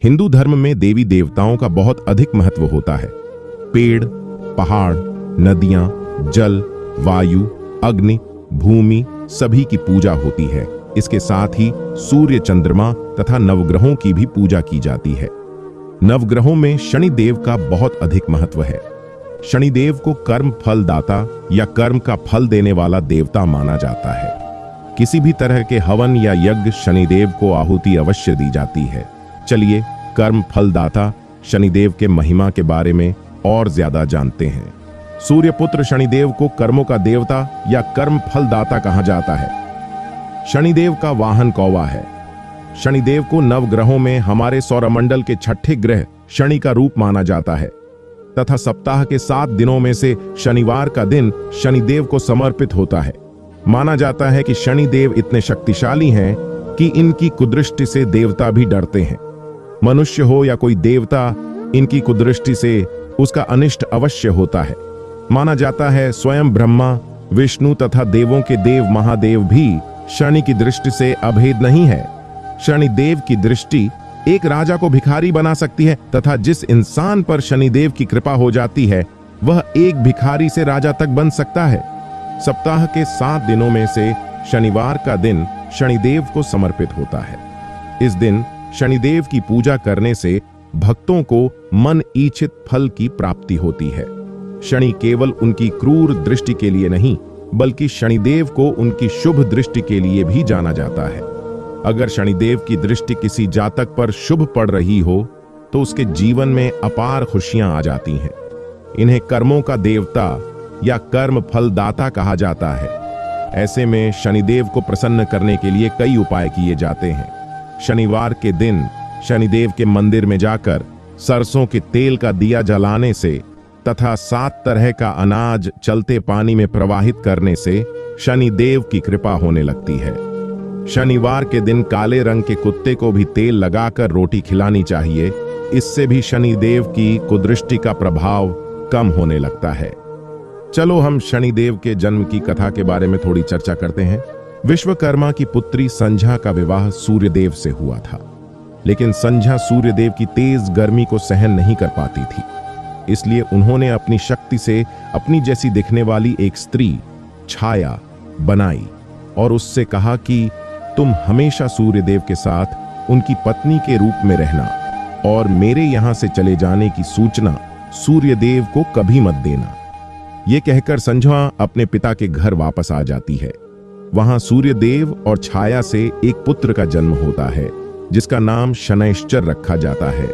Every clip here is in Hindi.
हिंदू धर्म में देवी देवताओं का बहुत अधिक महत्व होता है। पेड़, पहाड़, नदियां, जल, वायु, अग्नि, भूमि सभी की पूजा होती है। इसके साथ ही सूर्य, चंद्रमा तथा नवग्रहों की भी पूजा की जाती है। नवग्रहों में शनिदेव का बहुत अधिक महत्व है। शनिदेव को कर्म फल दाता या कर्म का फल देने वाला देवता माना जाता है। किसी भी तरह के हवन या यज्ञ शनिदेव को आहुति अवश्य दी जाती है। चलिए कर्म फल दाता शनिदेव के महिमा के बारे में और ज्यादा जानते हैं। सूर्यपुत्र शनिदेव को कर्मों का देवता या कर्म फल दाता कहा जाता है। शनिदेव का वाहन कौवा है। शनिदेव को नवग्रहों में हमारे सौरमंडल के छठे ग्रह शनि का रूप माना जाता है तथा सप्ताह के 7 दिनों में से शनिवार का दिन शनिदेव को समर्पित होता है। माना जाता है कि शनिदेव इतने शक्तिशाली हैं कि इनकी कुदृष्टि से देवता भी डरते हैं। मनुष्य हो या कोई देवता, इनकी कुदृष्टि से उसका अनिष्ट अवश्य होता है। माना जाता है स्वयं ब्रह्मा, विष्णु तथा देवों के देव महादेव भी शनि की दृष्टि से अभेद नहीं है। शनिदेव की दृष्टि एक राजा को भिखारी बना सकती है तथा जिस इंसान पर शनिदेव की कृपा हो जाती है वह एक भिखारी से राजा तक बन सकता है। सप्ताह के 7 दिनों में से शनिवार का दिन शनिदेव को समर्पित होता है। इस दिन शनिदेव की पूजा करने से भक्तों को मन इच्छित फल की प्राप्ति होती है। शनि केवल उनकी क्रूर दृष्टि के लिए नहीं बल्कि शनिदेव को उनकी शुभ दृष्टि के लिए भी जाना जाता है। अगर शनिदेव की दृष्टि किसी जातक पर शुभ पड़ रही हो तो उसके जीवन में अपार खुशियां आ जाती हैं। इन्हें कर्मों का देवता या कर्म फल दाता कहा जाता है। ऐसे में शनिदेव को प्रसन्न करने के लिए कई उपाय किए जाते हैं। शनिवार के दिन शनिदेव के मंदिर में जाकर सरसों के तेल का दिया जलाने से तथा 7 तरह का अनाज चलते पानी में प्रवाहित करने से शनिदेव की कृपा होने लगती है। शनिवार के दिन काले रंग के कुत्ते को भी तेल लगाकर रोटी खिलानी चाहिए। इससे भी शनिदेव की कुदृष्टि का प्रभाव कम होने लगता है। चलो हम शनिदेव के जन्म की कथा के बारे में थोड़ी चर्चा करते हैं। विश्वकर्मा की पुत्री संध्या का विवाह सूर्यदेव से हुआ था, लेकिन संध्या सूर्यदेव की तेज गर्मी को सहन नहीं कर पाती थी। इसलिए उन्होंने अपनी शक्ति से अपनी जैसी दिखने वाली एक स्त्री छाया बनाई और उससे कहा कि तुम हमेशा सूर्यदेव के साथ उनकी पत्नी के रूप में रहना और मेरे यहां से चले जाने की सूचना सूर्यदेव को कभी मत देना। यह कहकर संध्या अपने पिता के घर वापस आ जाती है। वहां सूर्यदेव और छाया से एक पुत्र का जन्म होता है जिसका नाम शनैश्चर रखा जाता है।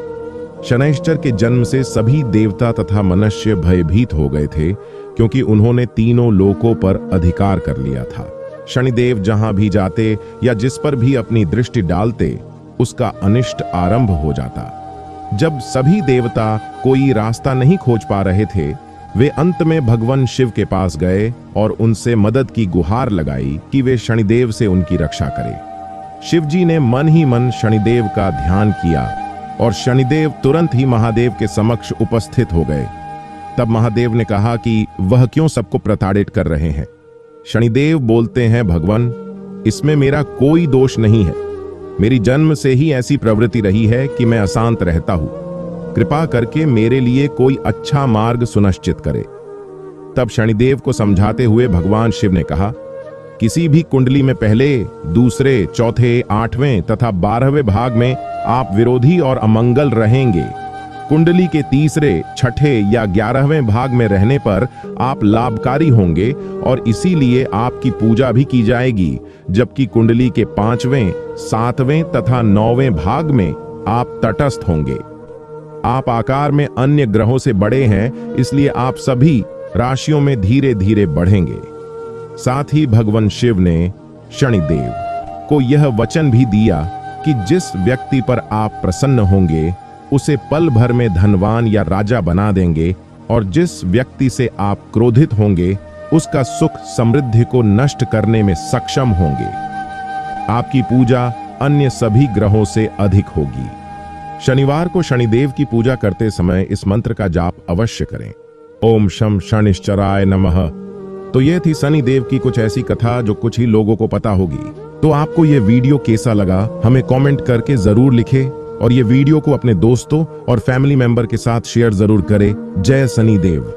शनैश्चर के जन्म से सभी देवता तथा मनुष्य भयभीत हो गए थे क्योंकि उन्होंने तीनों लोकों पर अधिकार कर लिया था। शनिदेव जहां भी जाते या जिस पर भी अपनी दृष्टि डालते उसका अनिष्ट आरंभ हो जाता। जब सभी देवता कोई रास्ता नहीं खोज पा रहे थे, वे अंत में भगवान शिव के पास गए और उनसे मदद की गुहार लगाई कि वे शनिदेव से उनकी रक्षा करें। शिवजी ने मन ही मन शनिदेव का ध्यान किया और शनिदेव तुरंत ही महादेव के समक्ष उपस्थित हो गए। तब महादेव ने कहा कि वह क्यों सबको प्रताड़ित कर रहे हैं। शनिदेव बोलते हैं, भगवान, इसमें मेरा कोई दोष नहीं है। मेरी जन्म से ही ऐसी प्रवृत्ति रही है कि मैं अशांत रहता हूं। कृपा करके मेरे लिए कोई अच्छा मार्ग सुनिश्चित करे। तब शनिदेव को समझाते हुए भगवान शिव ने कहा, किसी भी कुंडली में पहले, दूसरे, चौथे, 8वें तथा 12वें भाग में आप विरोधी और अमंगल रहेंगे। कुंडली के तीसरे, छठे या 11वें भाग में रहने पर आप लाभकारी होंगे और इसीलिए आपकी पूजा भी की जाएगी, जबकि कुंडली के 5वें, 7वें तथा 9वें भाग में आप तटस्थ होंगे। आप आकार में अन्य ग्रहों से बड़े हैं, इसलिए आप सभी राशियों में धीरे धीरे बढ़ेंगे। साथ ही भगवान शिव ने शनिदेव को यह वचन भी दिया कि जिस व्यक्ति पर आप प्रसन्न होंगे उसे पल भर में धनवान या राजा बना देंगे और जिस व्यक्ति से आप क्रोधित होंगे उसका सुख समृद्धि को नष्ट करने में सक्षम होंगे। आपकी पूजा अन्य सभी ग्रहों से अधिक होगी। शनिवार को शनिदेव की पूजा करते समय इस मंत्र का जाप अवश्य करें। ओम शम शनिश्चराय नमः। तो यह थी शनिदेव की कुछ ऐसी कथा जो कुछ ही लोगों को पता होगी। तो आपको यह वीडियो कैसा लगा हमें कमेंट करके जरूर लिखें और ये वीडियो को अपने दोस्तों और फैमिली मेंबर के साथ शेयर जरूर करें। जय शनिदेव।